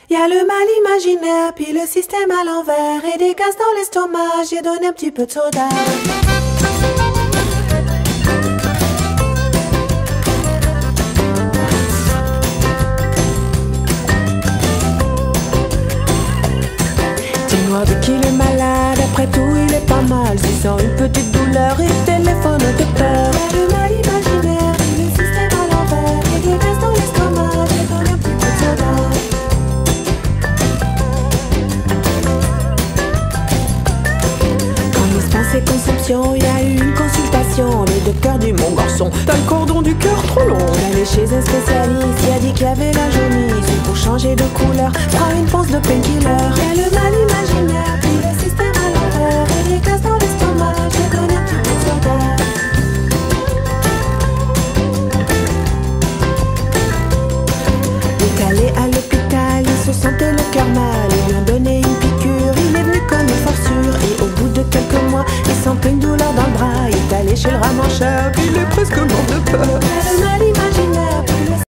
Y a le mal imaginaire, puis le système à l'envers, et des gaz dans l'estomac, j'ai donné un petit peu de soda. Dis-moi de qui il est malade, après tout il est pas mal. S'il sent une petite douleur, il téléphone au docteur. Y a le mal imaginaire, puis le système à l'envers, et des gaz dans l'estomac, j'ai donné un petit peu de soda. Ces conceptions, il y a eu une consultation. Le docteur dit mon garçon, t'as le cordon du cœur trop long. D'aller chez un spécialiste, il a dit qu'il y avait la jaunisse. Pour changer de couleur, prends une ponce de painkiller. Il y a le mal imaginaire, puis le système à l'envers, et les gaz dans l'estomac, j'ai donné un petit peu de soda. Il est allé à l'hôpital, il se sentait le cœur mal. Ils lui ont donné une piqûre, il est venu comme une forçure. Et au bout de quelques mois, il sentait une douleur dans le bras. Il est allé chez le ramancheur, puis